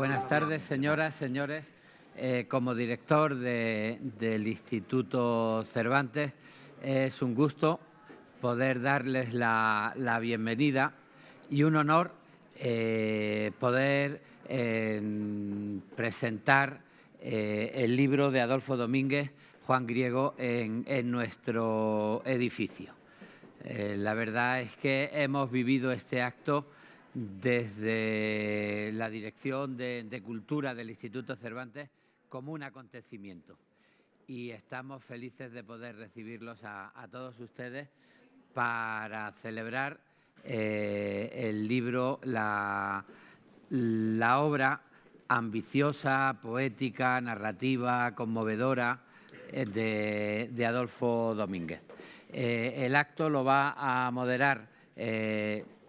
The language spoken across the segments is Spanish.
Buenas tardes, señoras, señores. Como director del Instituto Cervantes, es un gusto poder darles la bienvenida y un honor poder presentar el libro de Adolfo Domínguez, Juan Griego, en nuestro edificio. La verdad es que hemos vivido este acto desde la Dirección de Cultura del Instituto Cervantes como un acontecimiento. Y estamos felices de poder recibirlos a todos ustedes para celebrar el libro, la obra ambiciosa, poética, narrativa, conmovedora de Adolfo Domínguez. El acto lo va a moderar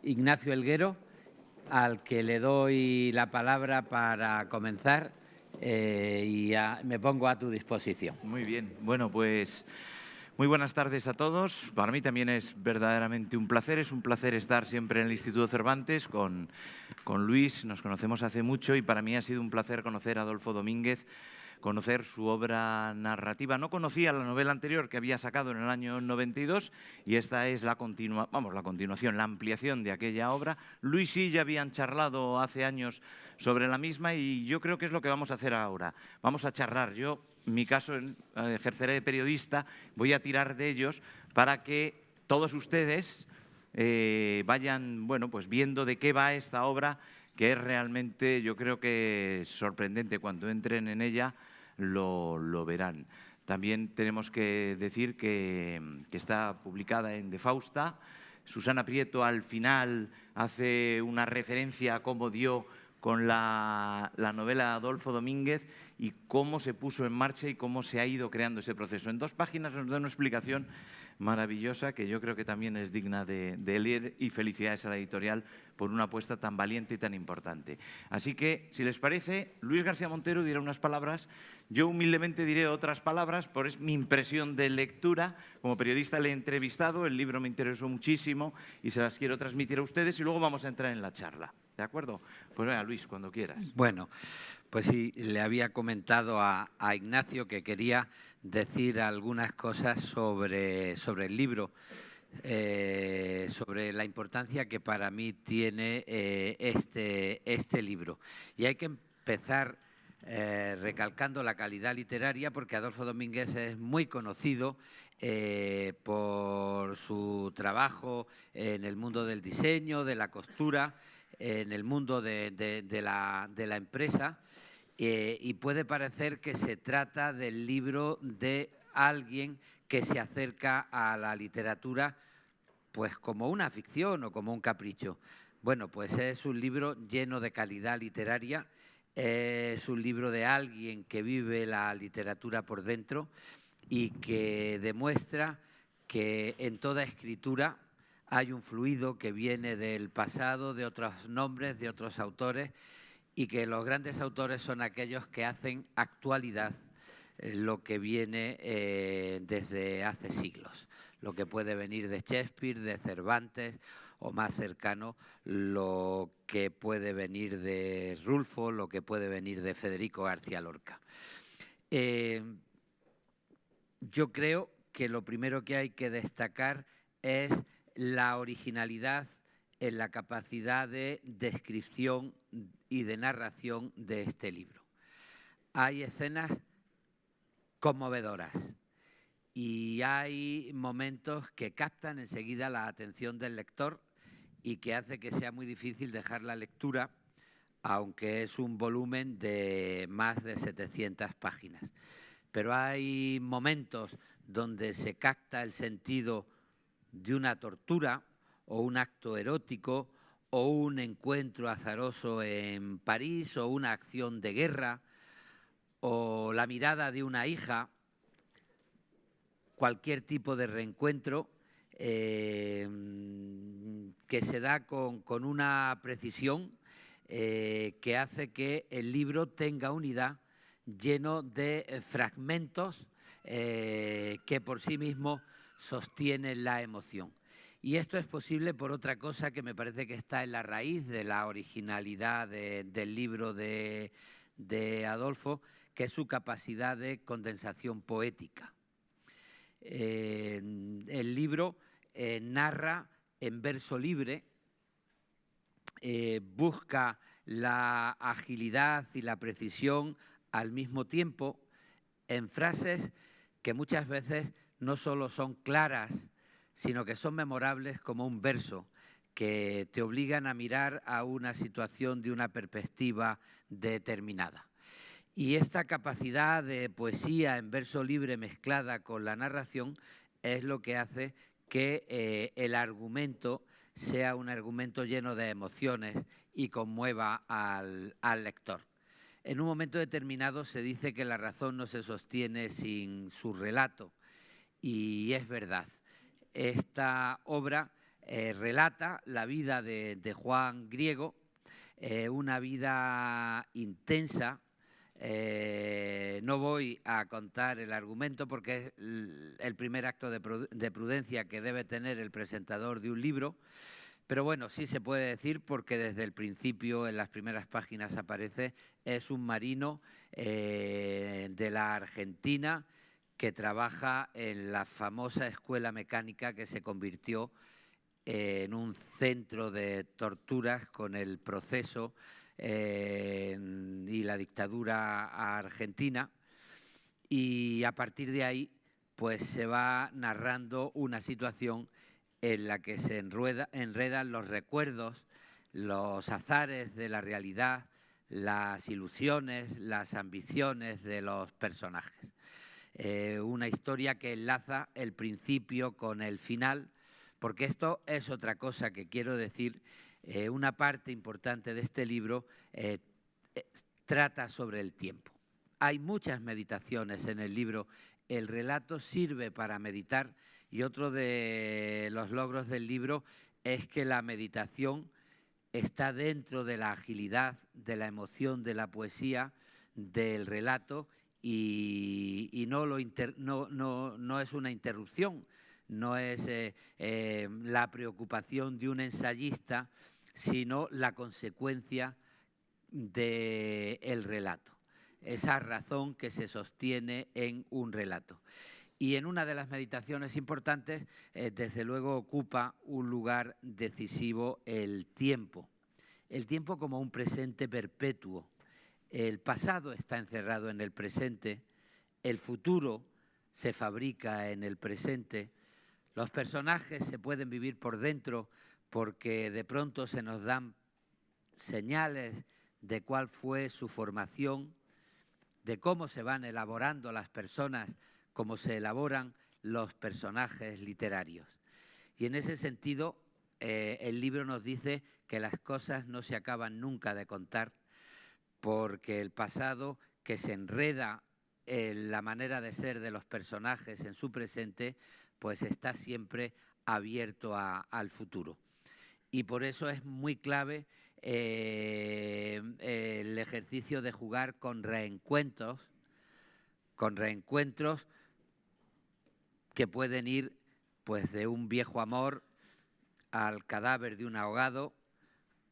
Ignacio Elguero, al que le doy la palabra para comenzar y me pongo a tu disposición. Muy bien. Bueno, pues muy buenas tardes a todos. Para mí también es verdaderamente un placer. Es un placer estar siempre en el Instituto Cervantes con Luis. Nos conocemos hace mucho y para mí ha sido un placer conocer a Adolfo Domínguez, conocer su obra narrativa. No conocía la novela anterior que había sacado en el año 92 y esta es la continuación, la ampliación de aquella obra. Luis y ya habían charlado hace años sobre la misma y yo creo que es lo que vamos a hacer ahora. Vamos a charlar. Yo, en mi caso, ejerceré de periodista, voy a tirar de ellos para que todos ustedes vayan pues viendo de qué va esta obra, que es realmente, yo creo que sorprendente. Cuando entren en ella lo verán. También tenemos que decir que está publicada en De Fausta. Susana Prieto al final hace una referencia a cómo dio con la novela de Adolfo Domínguez y cómo se puso en marcha y cómo se ha ido creando ese proceso. En 2 páginas nos da una explicación maravillosa que yo creo que también es digna de leer, y felicidades a la editorial por una apuesta tan valiente y tan importante. Así que, si les parece, Luis García Montero dirá unas palabras, yo humildemente diré otras palabras, por es mi impresión de lectura. Como periodista le he entrevistado, el libro me interesó muchísimo y se las quiero transmitir a ustedes y luego vamos a entrar en la charla. ¿De acuerdo? Pues venga, Luis, cuando quieras. Bueno, pues sí, le había comentado a Ignacio que quería decir algunas cosas sobre el libro, sobre la importancia que para mí tiene este libro. Y hay que empezar recalcando la calidad literaria, porque Adolfo Domínguez es muy conocido por su trabajo en el mundo del diseño, de la costura, en el mundo de la empresa, y puede parecer que se trata del libro de alguien que se acerca a la literatura pues como una ficción o como un capricho. Bueno, pues es un libro lleno de calidad literaria, es un libro de alguien que vive la literatura por dentro y que demuestra que en toda escritura hay un fluido que viene del pasado, de otros nombres, de otros autores, y que los grandes autores son aquellos que hacen actualidad lo que viene desde hace siglos, lo que puede venir de Shakespeare, de Cervantes, o más cercano, lo que puede venir de Rulfo, lo que puede venir de Federico García Lorca. Yo creo que lo primero que hay que destacar es la originalidad en la capacidad de descripción y de narración de este libro. Hay escenas conmovedoras y hay momentos que captan enseguida la atención del lector y que hace que sea muy difícil dejar la lectura, aunque es un volumen de más de 700 páginas. Pero hay momentos donde se capta el sentido de una tortura o un acto erótico o un encuentro azaroso en París o una acción de guerra o la mirada de una hija, cualquier tipo de reencuentro que se da con una precisión que hace que el libro tenga unidad, lleno de fragmentos que por sí mismos sostienen la emoción. Y esto es posible por otra cosa que me parece que está en la raíz de la originalidad del libro de Adolfo, que es su capacidad de condensación poética. El libro narra en verso libre, busca la agilidad y la precisión al mismo tiempo en frases que muchas veces no solo son claras, sino que son memorables como un verso, que te obligan a mirar a una situación de una perspectiva determinada. Y esta capacidad de poesía en verso libre mezclada con la narración es lo que hace que el argumento sea un argumento lleno de emociones y conmueva al lector. En un momento determinado se dice que la razón no se sostiene sin su relato, y es verdad. Esta obra relata la vida de Juan Griego, una vida intensa. No voy a contar el argumento porque es el primer acto de prudencia que debe tener el presentador de un libro, pero bueno, sí se puede decir porque desde el principio, en las primeras páginas aparece, es un marino de la Argentina que trabaja en la famosa escuela mecánica que se convirtió en un centro de torturas con el proceso y la dictadura argentina, y a partir de ahí pues se va narrando una situación en la que se enredan los recuerdos, los azares de la realidad, las ilusiones, las ambiciones de los personajes. Una historia que enlaza el principio con el final, porque esto es otra cosa que quiero decir. Una parte importante de este libro trata sobre el tiempo. Hay muchas meditaciones en el libro. El relato sirve para meditar, y otro de los logros del libro es que la meditación está dentro de la agilidad, de la emoción, de la poesía, del relato, y no es una interrupción, no es la preocupación de un ensayista, sino la consecuencia del relato, esa razón que se sostiene en un relato. Y en una de las meditaciones importantes, desde luego, ocupa un lugar decisivo el tiempo como un presente perpetuo. El pasado está encerrado en el presente, el futuro se fabrica en el presente, los personajes se pueden vivir por dentro porque de pronto se nos dan señales de cuál fue su formación, de cómo se van elaborando las personas, cómo se elaboran los personajes literarios. Y en ese sentido, el libro nos dice que las cosas no se acaban nunca de contar, porque el pasado, que se enreda en la manera de ser de los personajes en su presente, pues está siempre abierto al futuro. Y por eso es muy clave el ejercicio de jugar con reencuentros que pueden ir pues de un viejo amor al cadáver de un ahogado,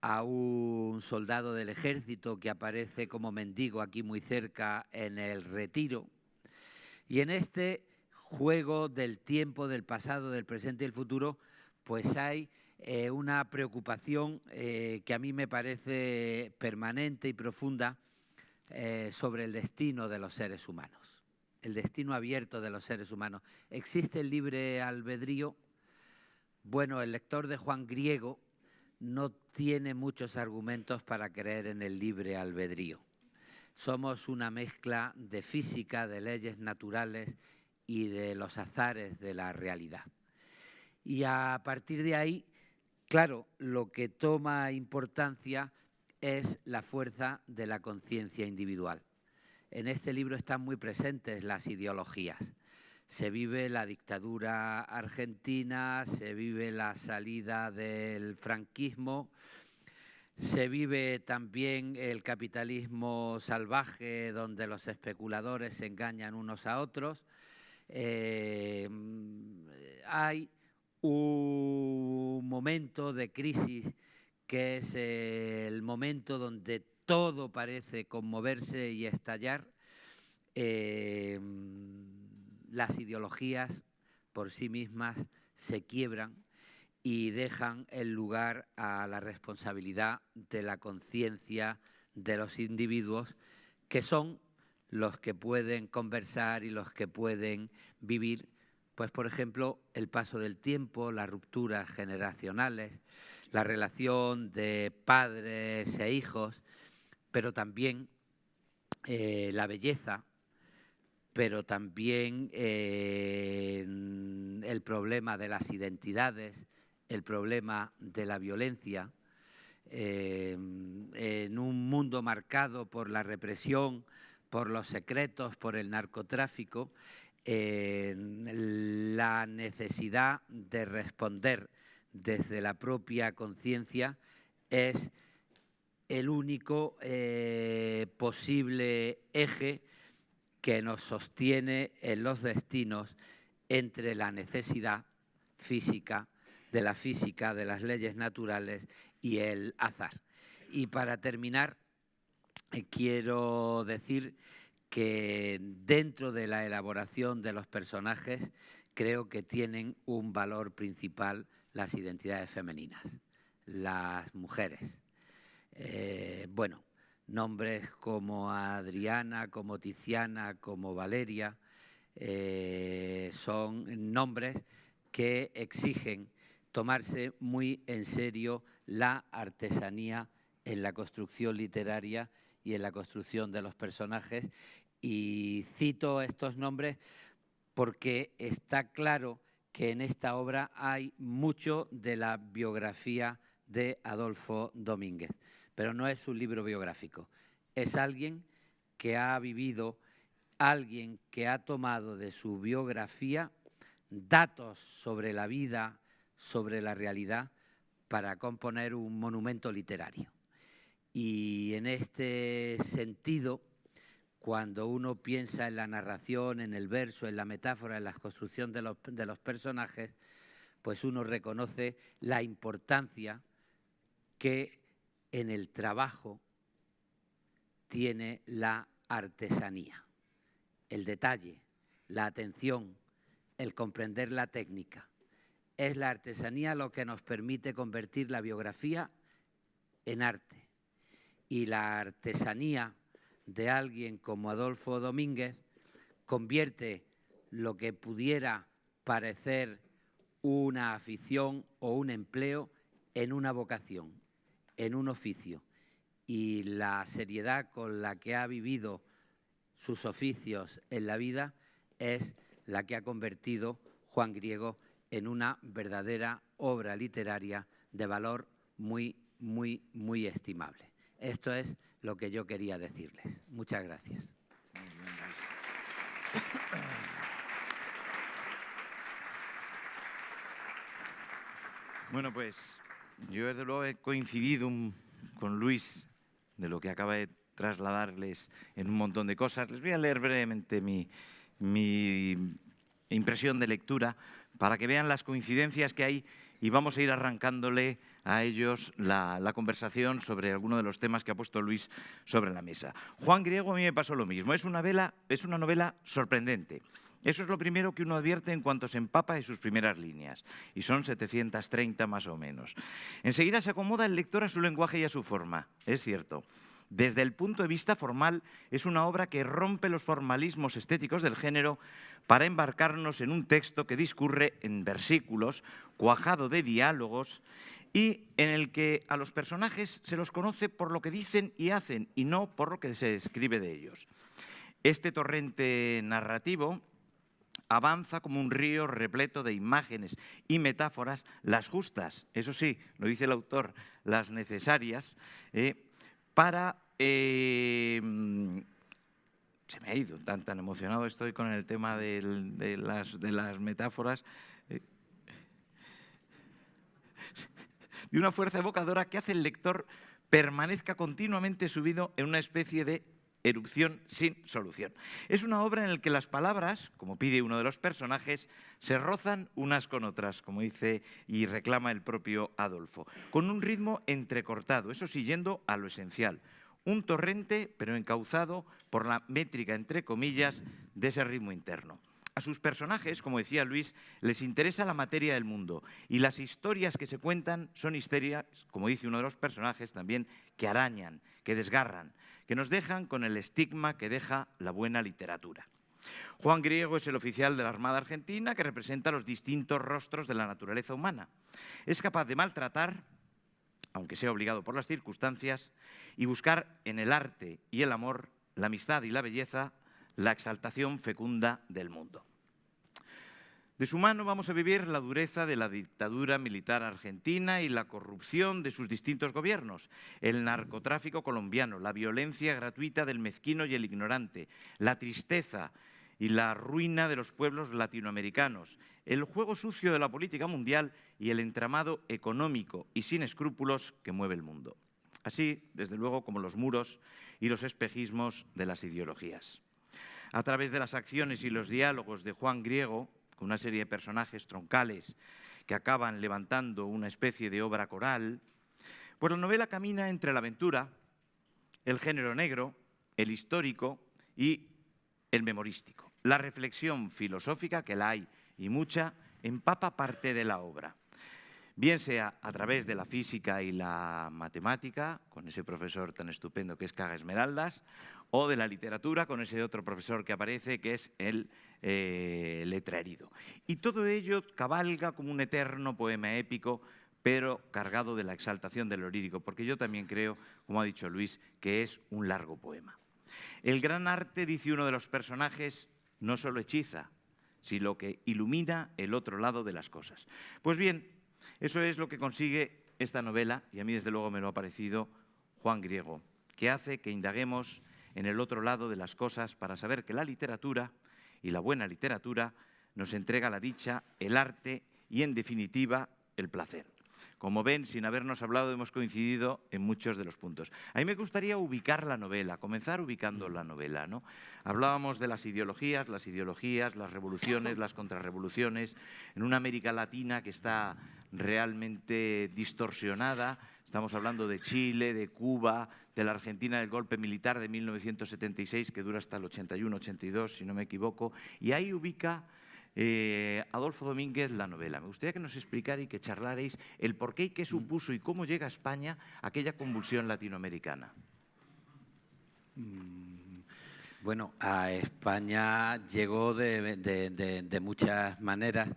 a un soldado del ejército que aparece como mendigo aquí muy cerca en el Retiro. Y en este juego del tiempo, del pasado, del presente y el futuro, pues hay una preocupación que a mí me parece permanente y profunda sobre el destino de los seres humanos, el destino abierto de los seres humanos. ¿Existe el libre albedrío? Bueno, el lector de Juan Griego no tiene muchos argumentos para creer en el libre albedrío. Somos una mezcla de física, de leyes naturales y de los azares de la realidad. Y a partir de ahí, claro, lo que toma importancia es la fuerza de la conciencia individual. En este libro están muy presentes las ideologías. Se vive la dictadura argentina, se vive la salida del franquismo, se vive también el capitalismo salvaje, donde los especuladores se engañan unos a otros. Hay un momento de crisis que es el momento donde todo parece conmoverse y estallar. Las ideologías por sí mismas se quiebran y dejan el lugar a la responsabilidad de la conciencia de los individuos, que son los que pueden conversar y los que pueden vivir, pues por ejemplo, el paso del tiempo, las rupturas generacionales, la relación de padres e hijos, pero también la belleza, pero también el problema de las identidades, el problema de la violencia, en un mundo marcado por la represión, por los secretos, por el narcotráfico, la necesidad de responder desde la propia conciencia es el único posible eje que nos sostiene en los destinos entre la necesidad física, de las leyes naturales y el azar. Y para terminar, quiero decir que dentro de la elaboración de los personajes creo que tienen un valor principal las identidades femeninas, las mujeres. Bueno, nombres como Adriana, como Tiziana, como Valeria, son nombres que exigen tomarse muy en serio la artesanía en la construcción literaria y en la construcción de los personajes. Y cito estos nombres porque está claro que en esta obra hay mucho de la biografía de Adolfo Domínguez. Pero no es un libro biográfico, es alguien que ha vivido, alguien que ha tomado de su biografía datos sobre la vida, sobre la realidad, para componer un monumento literario. Y en este sentido, cuando uno piensa en la narración, en el verso, en la metáfora, en la construcción de los personajes, pues uno reconoce la importancia que en el trabajo tiene la artesanía, el detalle, la atención, el comprender la técnica. Es la artesanía lo que nos permite convertir la biografía en arte. Y la artesanía de alguien como Adolfo Domínguez convierte lo que pudiera parecer una afición o un empleo en una vocación, en un oficio, y la seriedad con la que ha vivido sus oficios en la vida es la que ha convertido Juan Griego en una verdadera obra literaria de valor muy, muy, muy estimable. Esto es lo que yo quería decirles. Muchas gracias. Bueno, pues yo desde luego he coincidido con Luis de lo que acaba de trasladarles en un montón de cosas. Les voy a leer brevemente mi impresión de lectura para que vean las coincidencias que hay y vamos a ir arrancándole a ellos la conversación sobre alguno de los temas que ha puesto Luis sobre la mesa. Juan Griego a mí me pasó lo mismo. Es una novela sorprendente. Eso es lo primero que uno advierte en cuanto se empapa de sus primeras líneas, y son 730 más o menos. Enseguida se acomoda el lector a su lenguaje y a su forma, es cierto. Desde el punto de vista formal, es una obra que rompe los formalismos estéticos del género para embarcarnos en un texto que discurre en versículos, cuajado de diálogos, y en el que a los personajes se los conoce por lo que dicen y hacen, y no por lo que se escribe de ellos. Este torrente narrativo avanza como un río repleto de imágenes y metáforas, las justas, eso sí, lo dice el autor, las necesarias, para... se me ha ido, tan emocionado estoy con el tema de las metáforas, de una fuerza evocadora que hace el lector permanezca continuamente subido en una especie de Erupción sin solución. Es una obra en la que las palabras, como pide uno de los personajes, se rozan unas con otras, como dice y reclama el propio Adolfo, con un ritmo entrecortado, eso sí, yendo a lo esencial. Un torrente, pero encauzado por la métrica, entre comillas, de ese ritmo interno. A sus personajes, como decía Luis, les interesa la materia del mundo y las historias que se cuentan son historias, como dice uno de los personajes también, que arañan, que desgarran, que nos dejan con el estigma que deja la buena literatura. Juan Griego es el oficial de la Armada Argentina que representa los distintos rostros de la naturaleza humana. Es capaz de maltratar, aunque sea obligado por las circunstancias, y buscar en el arte y el amor, la amistad y la belleza, la exaltación fecunda del mundo. De su mano vamos a vivir la dureza de la dictadura militar argentina y la corrupción de sus distintos gobiernos, el narcotráfico colombiano, la violencia gratuita del mezquino y el ignorante, la tristeza y la ruina de los pueblos latinoamericanos, el juego sucio de la política mundial y el entramado económico y sin escrúpulos que mueve el mundo. Así, desde luego, como los muros y los espejismos de las ideologías. A través de las acciones y los diálogos de Juan Griego, con una serie de personajes troncales que acaban levantando una especie de obra coral, pues la novela camina entre la aventura, el género negro, el histórico y el memorístico. La reflexión filosófica, que la hay y mucha, empapa parte de la obra. Bien sea a través de la física y la matemática, con ese profesor tan estupendo que es Caga Esmeraldas, o de la literatura, con ese otro profesor que aparece, que es el letraherido. Y todo ello cabalga como un eterno poema épico, pero cargado de la exaltación de lo lírico, porque yo también creo, como ha dicho Luis, que es un largo poema. El gran arte, dice uno de los personajes, no solo hechiza, sino que ilumina el otro lado de las cosas. Pues bien, eso es lo que consigue esta novela, y a mí desde luego me lo ha parecido Juan Griego, que hace que indaguemos en el otro lado de las cosas para saber que la literatura y la buena literatura nos entrega la dicha, el arte y, en definitiva, el placer. Como ven, sin habernos hablado, hemos coincidido en muchos de los puntos. A mí me gustaría ubicar la novela, comenzar ubicando la novela, ¿no? Hablábamos de las ideologías, las revoluciones, las contrarrevoluciones, en una América Latina que está realmente distorsionada. Estamos hablando de Chile, de Cuba, de la Argentina del golpe militar de 1976, que dura hasta el 81-82, si no me equivoco, y ahí ubica Adolfo Domínguez la novela. Me gustaría que nos explicara y que charlarais el porqué y qué supuso y cómo llega a España aquella convulsión latinoamericana. Bueno, a España llegó de muchas maneras.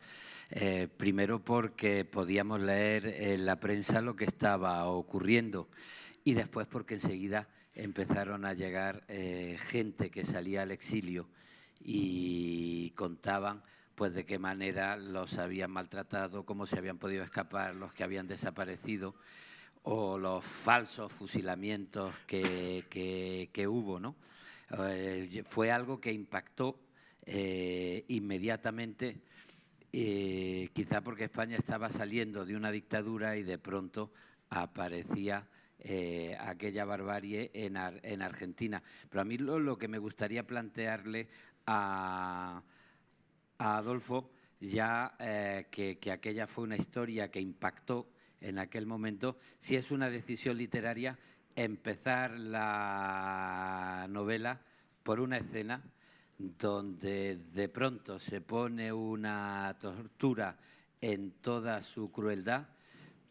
Primero porque podíamos leer en la prensa lo que estaba ocurriendo y después porque enseguida empezaron a llegar gente que salía al exilio y contaban pues de qué manera los habían maltratado, cómo se habían podido escapar los que habían desaparecido o los falsos fusilamientos que hubo, ¿no? Fue algo que impactó inmediatamente, quizá porque España estaba saliendo de una dictadura y de pronto aparecía aquella barbarie en Argentina. Pero a mí lo que me gustaría plantearle a Adolfo, ya que aquella fue una historia que impactó en aquel momento, si es una decisión literaria empezar la novela por una escena donde de pronto se pone una tortura en toda su crueldad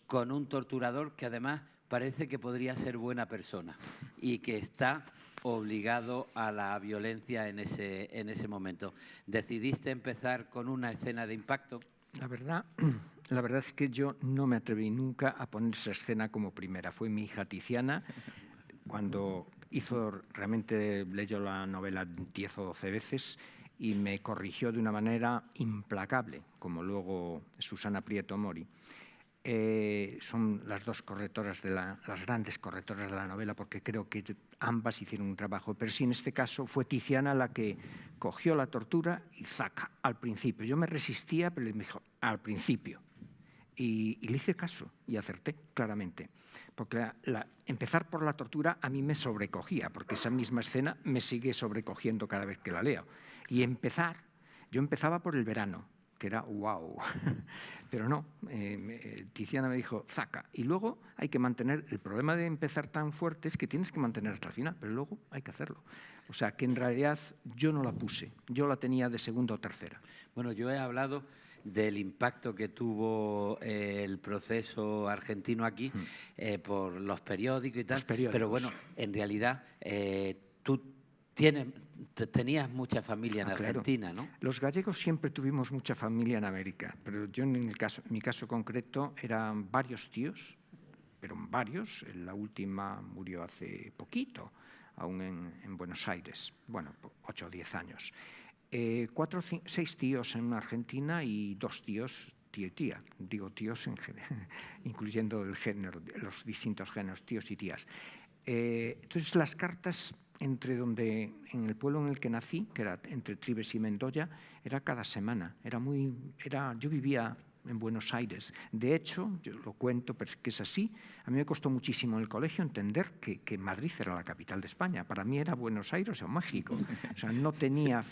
con un torturador que además parece que podría ser buena persona y que está obligado a la violencia en ese momento. ¿Decidiste empezar con una escena de impacto? La verdad es que yo no me atreví nunca a poner esa escena como primera. Fue mi hija Tiziana, cuando leyó la novela 10 o 12 veces y me corrigió de una manera implacable, como luego Susana Prieto Mori. Son las dos correctoras las grandes correctoras de la novela, porque creo que ambas hicieron un trabajo, pero sí, en este caso fue Tiziana la que cogió la tortura y zaca, al principio. Yo me resistía, pero me dijo, al principio. Y le hice caso y acerté claramente, porque empezar por la tortura a mí me sobrecogía, porque esa misma escena me sigue sobrecogiendo cada vez que la leo. Y yo empezaba por el verano, que era wow, pero no, Tiziana me dijo, zaca, y luego hay que mantener, el problema de empezar tan fuerte es que tienes que mantener hasta el final, pero luego hay que hacerlo. O sea, que en realidad yo no la puse, yo la tenía de segunda o tercera. Bueno, yo he hablado del impacto que tuvo el proceso argentino aquí por los periódicos y tal, pero bueno, en realidad tú tenías mucha familia en Argentina, claro. ¿no? Los gallegos siempre tuvimos mucha familia en América, pero yo en mi caso concreto eran varios tíos, pero varios. La última murió hace poquito, aún en Buenos Aires, bueno, 8 o 10 años. 6 tíos en Argentina y 2 tíos, tío y tía. Digo tíos incluyendo el género, los distintos géneros, tíos y tías. Entonces las cartas en el pueblo en el que nací, que era entre Tribes y Mendoza, era cada semana. Yo vivía en Buenos Aires. De hecho, yo lo cuento, pero es que es así. A mí me costó muchísimo en el colegio entender que Madrid era la capital de España. Para mí era Buenos Aires o México. O sea, no tenía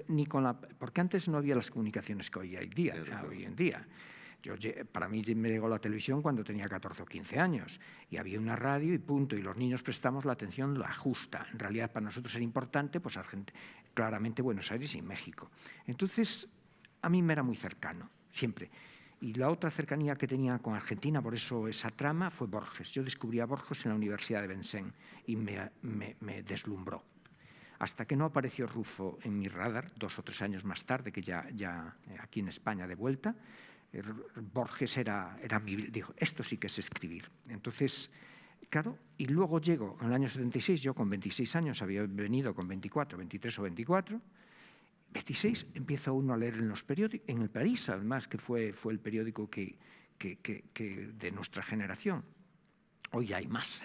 ni con la... Porque antes no había las comunicaciones que hoy en día. Para mí me llegó la televisión cuando tenía 14 o 15 años y había una radio y punto, y los niños prestamos la atención la justa. En realidad para nosotros era importante, pues claramente Buenos Aires y México. Entonces a mí me era muy cercano, siempre. Y la otra cercanía que tenía con Argentina, por eso esa trama, fue Borges. Yo descubrí a Borges en la Universidad de Vincennes y me deslumbró. Hasta que no apareció Rufo en mi radar, 2 o 3 años más tarde, que ya aquí en España de vuelta, Borges dijo, esto sí que es escribir. Entonces, claro, y luego llego en el año 76, yo con 26 años, había venido con 24, 23 o 24, 26 empieza uno a leer en los periódicos, en El País, además, que fue el periódico que de nuestra generación. Hoy ya hay más,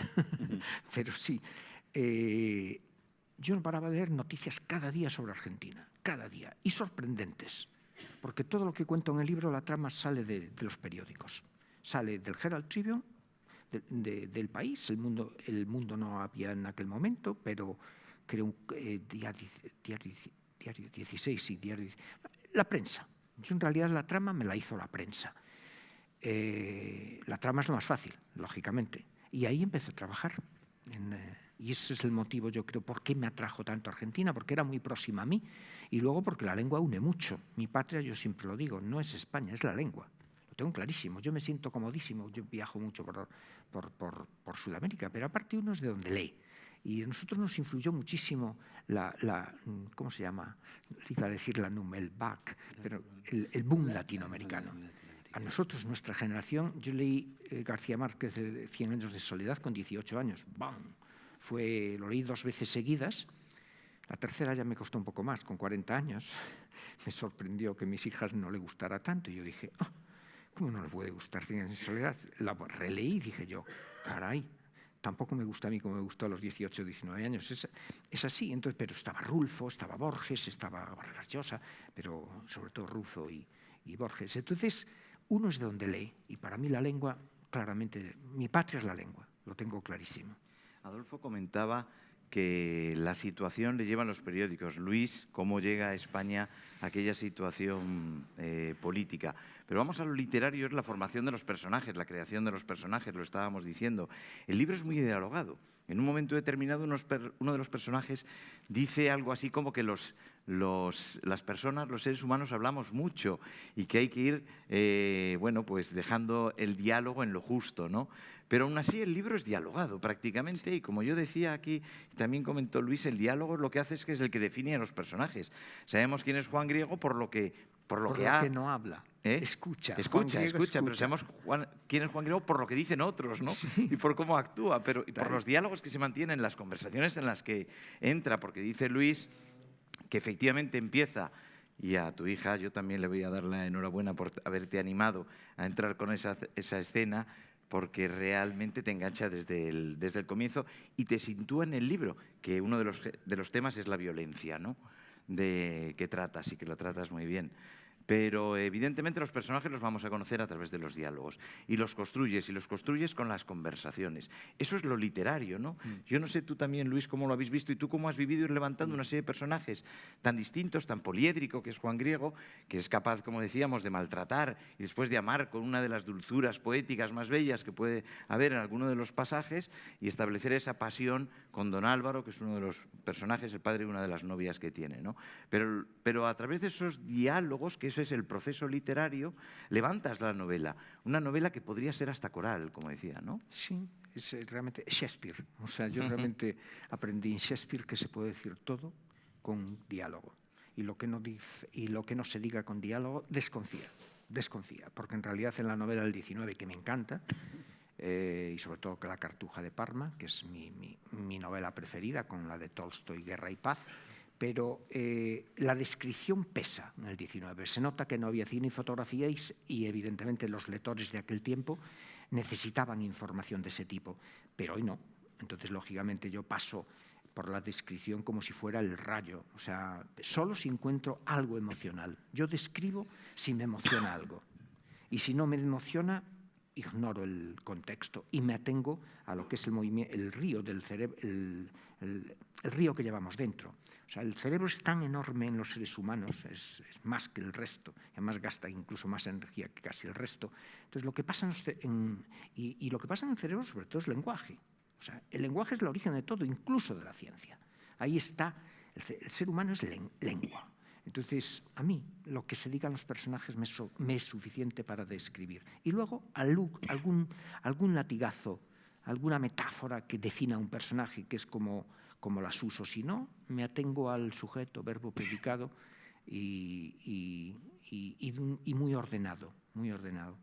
pero sí. Yo no paraba de leer noticias cada día sobre Argentina, cada día, y sorprendentes. Porque todo lo que cuento en el libro, la trama sale de los periódicos. Sale del Herald Tribune, del País. El mundo no había en aquel momento, pero creo diario 16 y diario... La prensa. Yo en realidad la trama me la hizo la prensa. La trama es lo más fácil, lógicamente. Y ahí empecé a trabajar. Y ese es el motivo, yo creo, por qué me atrajo tanto a Argentina, porque era muy próxima a mí, y luego porque la lengua une mucho. Mi patria, yo siempre lo digo, no es España, es la lengua. Lo tengo clarísimo, yo me siento comodísimo, yo viajo mucho por Sudamérica, pero aparte uno es de donde lee. Y a nosotros nos influyó muchísimo ¿cómo se llama? Iba a decir la NUM, el BAC, pero el boom latinoamericano. A nosotros, nuestra generación, yo leí García Márquez de 100 años de soledad con 18 años, ¡bam! Lo leí 2 veces seguidas. La tercera ya me costó un poco más, con 40 años. Me sorprendió que a mis hijas no le gustara tanto. Y yo dije, ¿cómo no le puede gustar 100 años de soledad? La releí y dije yo, caray, tampoco me gusta a mí como me gustó a los 18 o 19 años. Es así. Entonces, pero estaba Rulfo, estaba Borges, estaba Vargas Llosa, pero sobre todo Rulfo y Borges. Entonces, uno es de donde lee. Y para mí la lengua, claramente, mi patria es la lengua. Lo tengo clarísimo. Adolfo comentaba que la situación le lleva a los periódicos. Luis, ¿cómo llega a España aquella situación política? Pero vamos a lo literario, es la formación de los personajes, la creación de los personajes, lo estábamos diciendo. El libro es muy dialogado. En un momento determinado, uno de los personajes dice algo así como que las personas, los seres humanos, hablamos mucho y que hay que ir, pues dejando el diálogo en lo justo, ¿no? Pero aún así el libro es dialogado prácticamente y como yo decía aquí, también comentó Luis, el diálogo lo que hace es que es el que define a los personajes. Sabemos quién es Juan Griego por lo que no habla, escucha, pero sabemos quién es Juan Griego por lo que dicen otros, ¿no? Sí. Y por cómo actúa, pero y por los diálogos que se mantienen, las conversaciones en las que entra, porque dice Luis que efectivamente empieza, y a tu hija yo también le voy a dar la enhorabuena por haberte animado a entrar con esa escena, porque realmente te engancha desde el comienzo y te sitúa en el libro, que uno de los temas es la violencia, ¿no? Que tratas y que lo tratas muy bien. Pero evidentemente los personajes los vamos a conocer a través de los diálogos y los construyes con las conversaciones. Eso es lo literario, ¿no? Yo no sé tú también, Luis, cómo lo habéis visto y tú cómo has vivido ir levantando una serie de personajes tan distintos, tan poliédrico, que es Juan Griego, que es capaz, como decíamos, de maltratar y después de amar con una de las dulzuras poéticas más bellas que puede haber en alguno de los pasajes y establecer esa pasión con don Álvaro, que es uno de los personajes, el padre de una de las novias que tiene, ¿no? Pero a través de esos diálogos, que ese es el proceso literario, levantas la novela. Una novela que podría ser hasta coral, como decía, ¿no? Sí, es realmente Shakespeare. O sea, yo realmente aprendí en Shakespeare que se puede decir todo con diálogo. Y lo que no se diga con diálogo, desconfía, porque en realidad en la novela del 19, que me encanta, y sobre todo que La Cartuja de Parma, que es mi novela preferida, con la de Tolstoy, Guerra y Paz, pero la descripción pesa en el 19. Se nota que no había cine y fotografía y evidentemente los lectores de aquel tiempo necesitaban información de ese tipo, pero hoy no. Entonces, lógicamente, yo paso por la descripción como si fuera el rayo, o sea, solo si encuentro algo emocional. Yo describo si me emociona algo, y si no me emociona, ignoro el contexto y me atengo a lo que es el movimiento, el río del cerebro, el río que llevamos dentro. O sea, el cerebro es tan enorme en los seres humanos, es más que el resto, y además gasta incluso más energía que casi el resto. Entonces, lo que pasa y lo que pasa en el cerebro, sobre todo, es lenguaje. O sea, el lenguaje es el origen de todo, incluso de la ciencia. Ahí está, el ser humano es lengua. Entonces, a mí, lo que se digan los personajes me es suficiente para describir. Y luego, algún latigazo, alguna metáfora que defina a un personaje, que es como las uso. Si no, me atengo al sujeto, verbo, predicado, y muy ordenado, muy ordenado.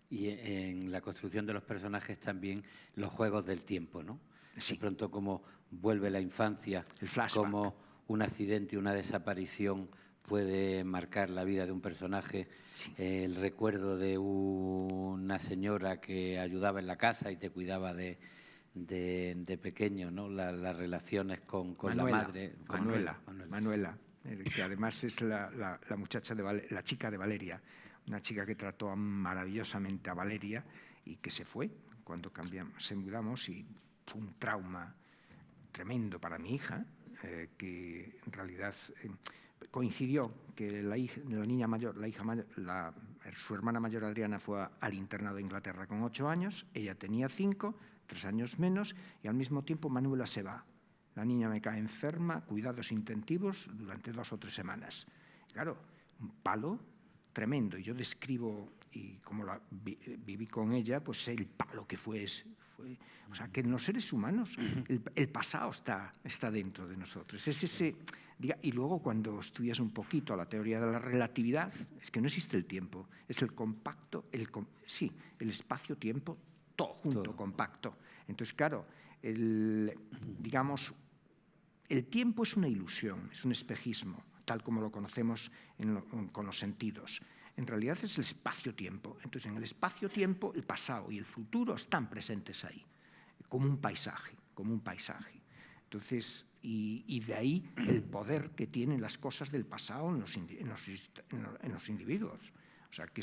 Y en la construcción de los personajes también los juegos del tiempo, ¿no? Sí. De pronto como vuelve la infancia, el flashback, como un accidente, una desaparición puede marcar la vida de un personaje. Sí. El recuerdo de una señora que ayudaba en la casa y te cuidaba de pequeño, ¿no? Las relaciones con Manuela, la madre. Manuela, que además es la muchacha la chica de Valeria, una chica que trató maravillosamente a Valeria y que se fue cuando se mudamos, y fue un trauma tremendo para mi hija, que en realidad coincidió que la niña mayor, su hermana mayor Adriana fue al internado de Inglaterra con 8 años, ella tenía 5, 3 años menos, y al mismo tiempo Manuela se va. La niña me cae enferma, cuidados intensivos durante 2 o 3 semanas. Claro, un palo tremendo. Yo describo, y como viví con ella, pues sé el palo que fue. O sea, que en los seres humanos el pasado está dentro de nosotros. Es ese, y luego cuando estudias un poquito la teoría de la relatividad, es que no existe el tiempo, es el compacto, el espacio-tiempo, todo junto, compacto. Entonces, claro, el tiempo es una ilusión, es un espejismo, tal como lo conocemos con los sentidos. En realidad es el espacio-tiempo. Entonces, en el espacio-tiempo, el pasado y el futuro están presentes ahí, como un paisaje. Entonces, y de ahí el poder que tienen las cosas del pasado en los individuos. O sea, que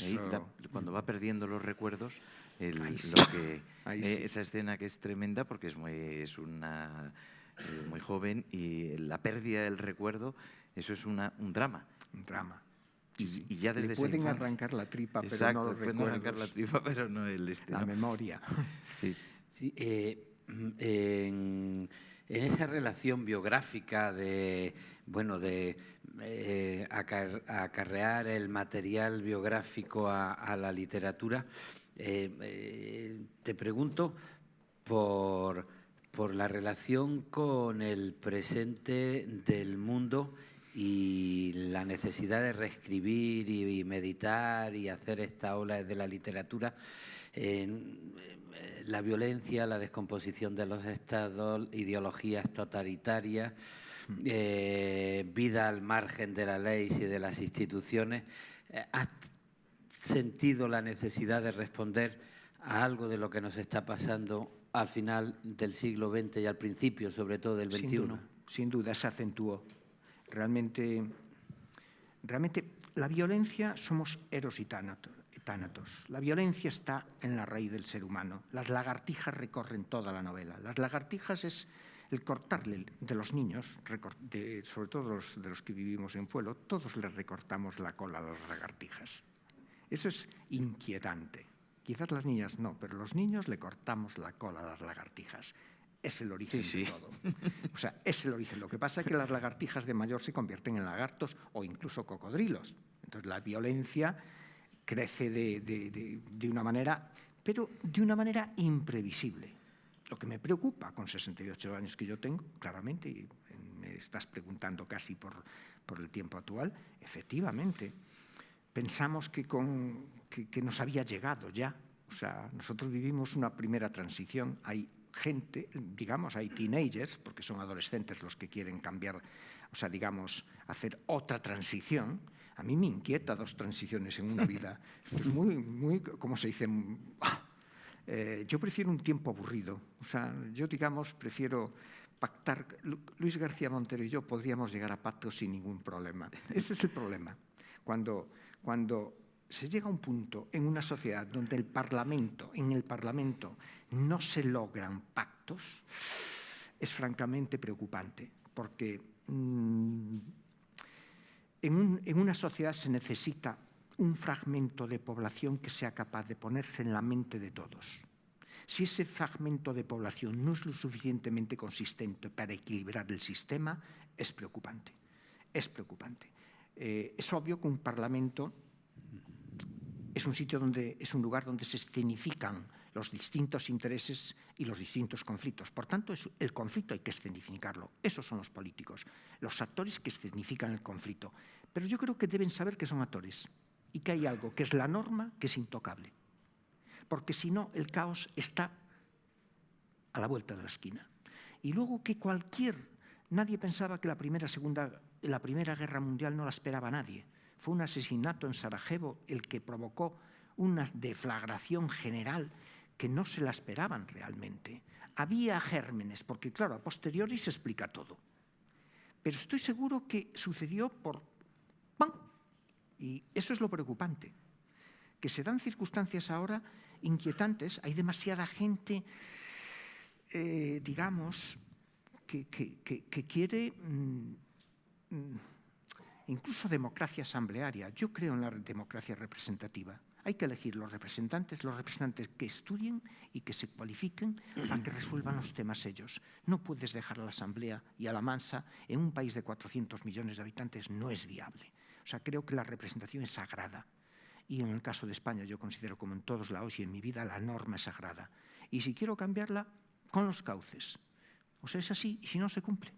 cuando va perdiendo los recuerdos, esa escena que es tremenda, porque es muy joven, y la pérdida del recuerdo, eso es un drama. Un drama. Y ya desde le pueden arrancar la tripa, pero exacto, no los recuerdos. pueden arrancar la tripa, pero no el la memoria. Sí. Sí, en esa relación biográfica de acarrear el material biográfico a la literatura, te pregunto por la relación con el presente del mundo y la necesidad de reescribir y meditar y hacer esta ola de la literatura. La violencia, la descomposición de los estados, ideologías totalitarias, vida al margen de la ley y de las instituciones. ¿Has sentido la necesidad de responder a algo de lo que nos está pasando al final del siglo XX y al principio, sobre todo, del XXI? Sin duda, se acentuó. Realmente realmente la violencia somos Eros y Tánatos. La violencia está en la raíz del ser humano. Las lagartijas recorren toda la novela. Las lagartijas es el cortarle de los niños, sobre todo de los que vivimos en pueblo, todos les recortamos la cola a las lagartijas. Eso es inquietante. Quizás las niñas no, pero los niños le cortamos la cola a las lagartijas. Es el origen de todo. O sea, es el origen. Lo que pasa es que las lagartijas de mayor se convierten en lagartos o incluso cocodrilos. Entonces la violencia crece de una manera, pero de una manera imprevisible. Lo que me preocupa con 68 años que yo tengo, claramente, y me estás preguntando casi por el tiempo actual, efectivamente, pensamos que nos había llegado ya. O sea, nosotros vivimos una primera transición. Hay gente, digamos, hay teenagers, porque son adolescentes los que quieren cambiar, o sea, digamos, hacer otra transición. A mí me inquieta 2 transiciones en una vida. Esto es muy, ¿cómo se dice? Yo prefiero un tiempo aburrido. O sea, yo, digamos, prefiero pactar. Luis García Montero y yo podríamos llegar a pactos sin ningún problema. Ese es el problema. Cuando se llega a un punto en una sociedad donde en el Parlamento no se logran pactos, es francamente preocupante, porque en una sociedad se necesita un fragmento de población que sea capaz de ponerse en la mente de todos. Si ese fragmento de población no es lo suficientemente consistente para equilibrar el sistema, es preocupante. Es preocupante. Es obvio que un Parlamento es un lugar donde se escenifican los distintos intereses y los distintos conflictos. Por tanto, el conflicto hay que escenificarlo. Esos son los políticos, los actores que escenifican el conflicto. Pero yo creo que deben saber que son actores y que hay algo que es la norma, que es intocable. Porque si no, el caos está a la vuelta de la esquina. Y luego que nadie pensaba que la Primera Guerra Mundial no la esperaba nadie. Fue un asesinato en Sarajevo el que provocó una deflagración general que no se la esperaban realmente. Había gérmenes, porque claro, a posteriori se explica todo. Pero estoy seguro que sucedió por ¡pam! Y eso es lo preocupante, que se dan circunstancias ahora inquietantes. Hay demasiada gente, digamos, que quiere incluso democracia asamblearia. Yo creo en la democracia representativa. Hay que elegir los representantes que estudien y que se cualifiquen para que resuelvan los temas ellos. No puedes dejar a la Asamblea y a la Mansa en un país de 400 millones de habitantes, no es viable. O sea, creo que la representación es sagrada. Y en el caso de España yo considero, como en todos lados y en mi vida, la norma es sagrada. Y si quiero cambiarla, con los cauces. O sea, es así, y si no, se cumple.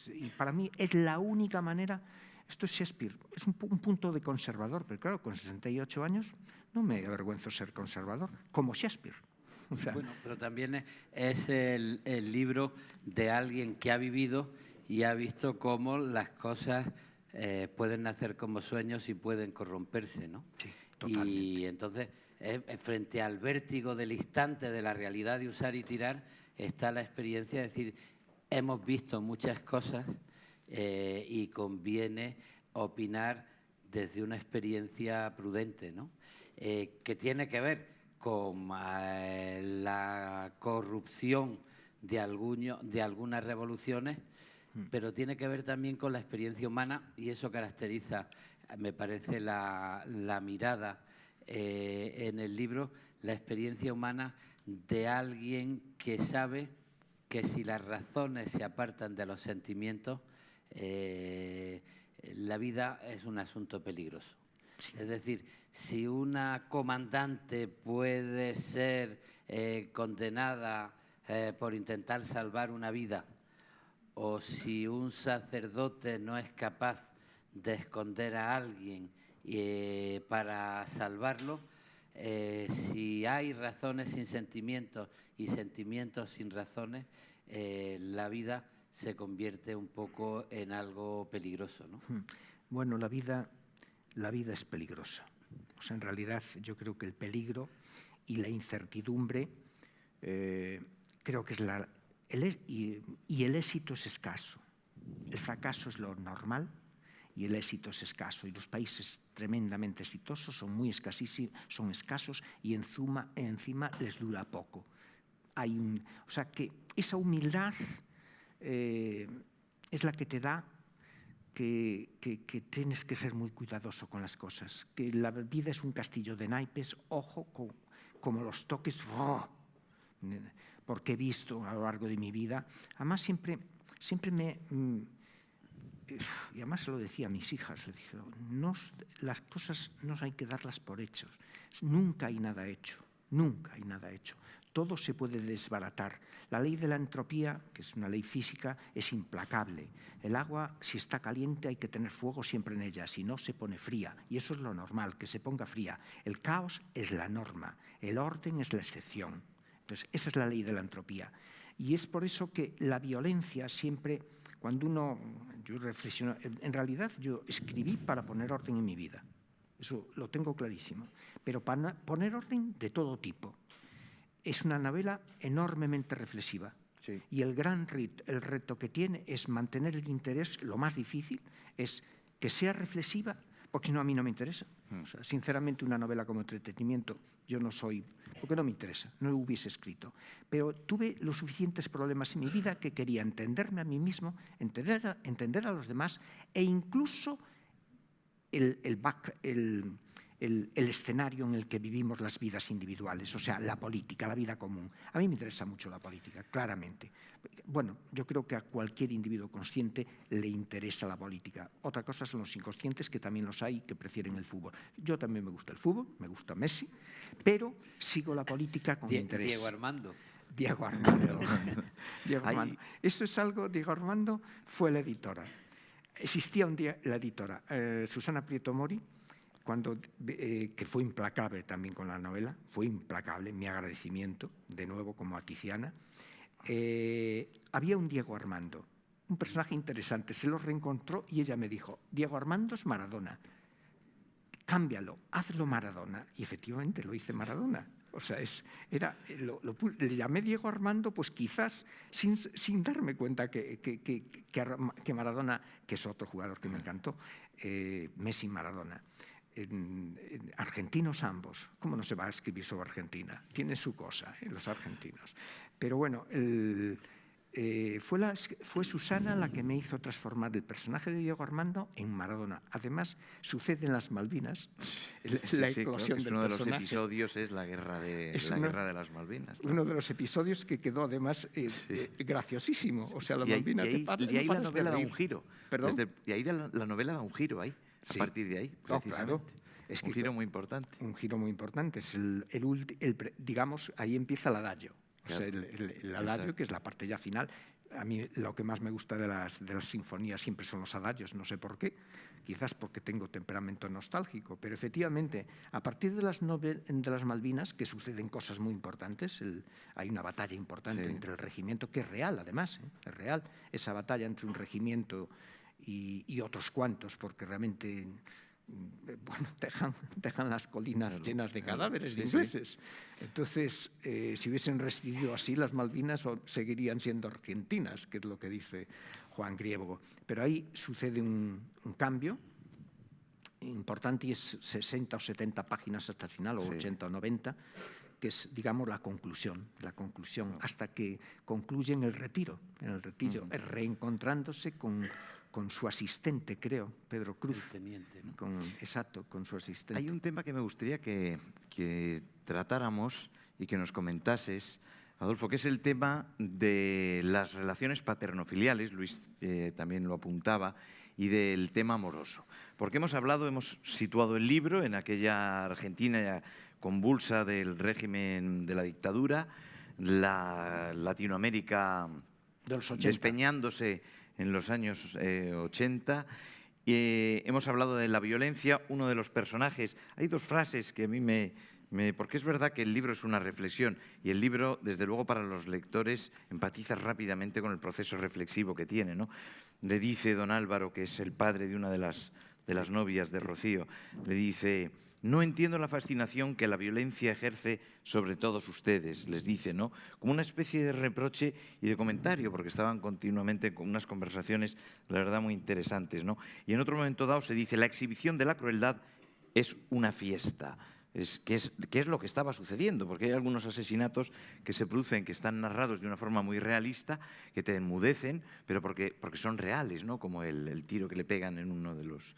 Y para mí es la única manera. Esto es Shakespeare, es un punto de conservador, pero claro, con 68 años no me avergüenzo ser conservador, como Shakespeare. O sea, bueno, pero también es el libro de alguien que ha vivido y ha visto cómo las cosas pueden nacer como sueños y pueden corromperse, ¿no? Sí, totalmente. Y entonces, frente al vértigo del instante de la realidad de usar y tirar, está la experiencia de decir, hemos visto muchas cosas y conviene opinar desde una experiencia prudente, ¿no? Que tiene que ver con la corrupción de algunas revoluciones, pero tiene que ver también con la experiencia humana, y eso caracteriza, me parece, la mirada en el libro, la experiencia humana de alguien que sabe que si las razones se apartan de los sentimientos, la vida es un asunto peligroso. Sí. Es decir, si una comandante puede ser condenada por intentar salvar una vida, o si un sacerdote no es capaz de esconder a alguien para salvarlo, si hay razones sin sentimientos y sentimientos sin razones, la vida se convierte un poco en algo peligroso, ¿no? Bueno, la vida es peligrosa. O sea, en realidad yo creo que el peligro y la incertidumbre creo que es y el éxito es escaso. El fracaso es lo normal y el éxito es escaso. Y los países tremendamente exitosos son muy escasísimos, son escasos y encima les dura poco. O sea que esa humildad es la que te da que tienes que ser muy cuidadoso con las cosas, que la vida es un castillo de naipes, ojo, como los toques, porque he visto a lo largo de mi vida, además siempre me... Y además se lo decía a mis hijas, le dije, las cosas no hay que darlas por hechos, nunca hay nada hecho, nunca hay nada hecho. Todo se puede desbaratar. La ley de la entropía, que es una ley física, es implacable. El agua, si está caliente, hay que tener fuego siempre en ella, si no se pone fría. Y eso es lo normal, que se ponga fría. El caos es la norma, el orden es la excepción. Entonces, esa es la ley de la entropía. Y es por eso que la violencia siempre, cuando yo reflexiono, en realidad yo escribí para poner orden en mi vida. Eso lo tengo clarísimo. Pero para poner orden de todo tipo. Es una novela enormemente reflexiva. Sí. Y el reto que tiene es mantener el interés. Lo más difícil es que sea reflexiva, porque si no, a mí no me interesa. O sea, sinceramente, una novela como entretenimiento, yo no soy, porque no me interesa, no lo hubiese escrito. Pero tuve los suficientes problemas en mi vida que quería entenderme a mí mismo, entender a los demás e incluso el escenario en el que vivimos las vidas individuales, o sea, la política, la vida común. A mí me interesa mucho la política, claramente. Bueno, yo creo que a cualquier individuo consciente le interesa la política. Otra cosa son los inconscientes, que también los hay, que prefieren el fútbol. Yo también me gusta el fútbol, me gusta Messi, pero sigo la política con interés. Diego Armando. Diego Armando. Diego Armando. Eso es algo, Diego Armando fue la editora. Existía un día la editora, Susana Prieto Mori, que fue implacable también con la novela, fue implacable, mi agradecimiento, de nuevo como a Tiziana. Había un Diego Armando, un personaje interesante, se lo reencontró y ella me dijo, Diego Armando es Maradona, cámbialo, hazlo Maradona. Y efectivamente lo hice Maradona. O sea, le llamé Diego Armando, pues quizás sin darme cuenta que Maradona, que es otro jugador que me encantó, Messi Maradona. Argentinos ambos. ¿Cómo no se va a escribir sobre Argentina? Tiene su cosa, los argentinos. Pero bueno, fue Susana la que me hizo transformar el personaje de Diego Armando en Maradona. Además, sucede en las Malvinas. La eclosión del personaje. Uno de los episodios es la guerra de las Malvinas. Claro. Uno de los episodios que quedó además graciosísimo. O sea, la Malvinas y ahí la novela da un giro. ¿Perdón? Y ahí la novela da un giro ahí. A partir de ahí, precisamente. Claro. Es un giro muy importante. Un giro muy importante. Es digamos, ahí empieza el adagio. Claro. O sea, el adagio, que es la parte ya final. A mí lo que más me gusta de las sinfonías siempre son los adagios, no sé por qué. Quizás porque tengo temperamento nostálgico. Pero efectivamente, a partir de las Malvinas, que suceden cosas muy importantes, hay una batalla importante entre el regimiento, que es real además, es real. Esa batalla entre un regimiento y otros cuantos, porque realmente dejan las colinas llenas de cadáveres de ingleses. Entonces, si hubiesen resistido así, las Malvinas seguirían siendo argentinas, que es lo que dice Juan Griego. Pero ahí sucede un cambio importante y es 60 o 70 páginas hasta el final, o 80 o 90, que es, digamos, la conclusión, hasta que concluye en el retiro, reencontrándose con su asistente, creo, Pedro Cruz. El teniente, ¿no? Exacto, con su asistente. Hay un tema que me gustaría que tratáramos y que nos comentases, Adolfo, que es el tema de las relaciones paternofiliales, Luis también lo apuntaba, y del tema amoroso. Porque hemos situado el libro en aquella Argentina convulsa del régimen de la dictadura, la Latinoamérica despeñándose en los años 80. Hemos hablado de la violencia, uno de los personajes. Hay dos frases que a mí porque es verdad que el libro es una reflexión y el libro, desde luego, para los lectores empatiza rápidamente con el proceso reflexivo que tiene, ¿no? Le dice don Álvaro, que es el padre de una de las novias de Rocío, le dice, No entiendo la fascinación que la violencia ejerce sobre todos ustedes, les dice, ¿no? Como una especie de reproche y de comentario, porque estaban continuamente con unas conversaciones, la verdad, muy interesantes, ¿no? Y en otro momento dado se dice, la exhibición de la crueldad es una fiesta. ¿Qué es lo que estaba sucediendo? Porque hay algunos asesinatos que se producen, que están narrados de una forma muy realista, que te enmudecen, pero porque son reales, ¿no? Como el tiro que le pegan en uno de los...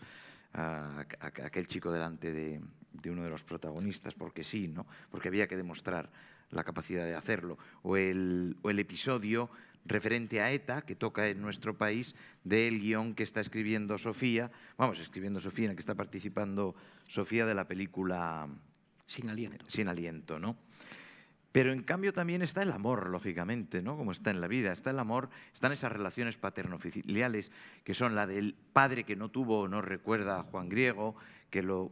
a aquel chico delante de uno de los protagonistas, porque sí, ¿no? Porque había que demostrar la capacidad de hacerlo. O el episodio referente a ETA, que toca en nuestro país, del guión que está escribiendo Sofía, en el que está participando Sofía, de la película Sin aliento. Sin aliento, ¿no? Pero en cambio también está el amor, lógicamente, ¿no? Como está en la vida. Está el amor, están esas relaciones paterno-filiales, que son la del padre que no tuvo o no recuerda a Juan Griego, que lo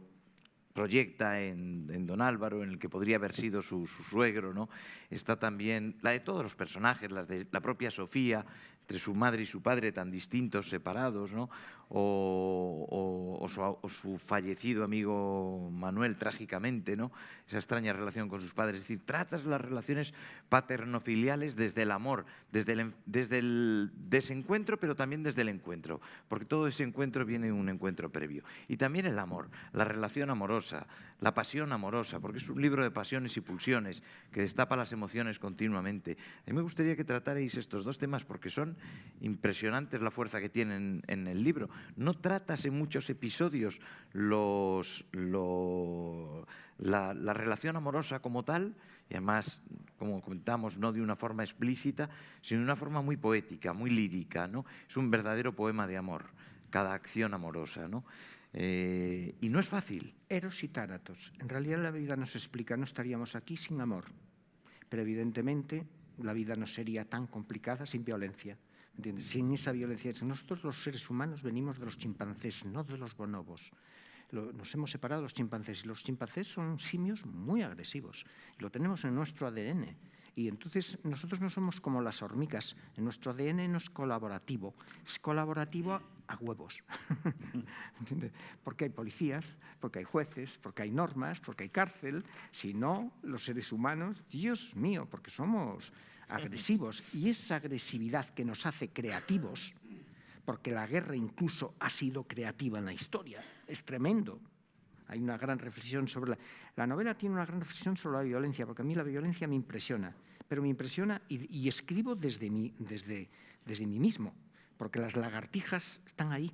proyecta en Don Álvaro, en el que podría haber sido su suegro, ¿no? Está también la de todos los personajes, las de la propia Sofía, entre su madre y su padre tan distintos, separados, ¿no? O su fallecido amigo Manuel, trágicamente, ¿no? Esa extraña relación con sus padres. Es decir, tratas las relaciones paterno-filiales desde el amor, desde el desencuentro, pero también desde el encuentro, porque todo ese encuentro viene de un encuentro previo. Y también el amor, la relación amorosa, la pasión amorosa, porque es un libro de pasiones y pulsiones que destapa las emociones continuamente. A mí me gustaría que tratarais estos dos temas porque son impresionantes la fuerza que tienen en el libro. No tratas en muchos episodios la relación amorosa como tal, y además, como comentamos, no de una forma explícita, sino de una forma muy poética, muy lírica, ¿no? Es un verdadero poema de amor, cada acción amorosa, ¿no? Y no es fácil. Eros y Tánatos. En realidad la vida nos explica, no estaríamos aquí sin amor, pero evidentemente la vida no sería tan complicada sin violencia. ¿Entiendes? Sin esa violencia. Nosotros los seres humanos venimos de los chimpancés, no de los bonobos. Nos hemos separado de los chimpancés y los chimpancés son simios muy agresivos. Lo tenemos en nuestro ADN. Y entonces nosotros no somos como las hormigas. En nuestro ADN no es colaborativo. Es colaborativo a huevos. ¿Entiendes? Porque hay policías, porque hay jueces, porque hay normas, porque hay cárcel. Si no, los seres humanos, Dios mío, porque somos agresivos. Y esa agresividad que nos hace creativos, porque la guerra incluso ha sido creativa en la historia, es tremendo. Hay una gran reflexión sobre la novela tiene una gran reflexión sobre la violencia, porque a mí la violencia me impresiona, pero me impresiona y escribo desde mí mismo, porque las lagartijas están ahí.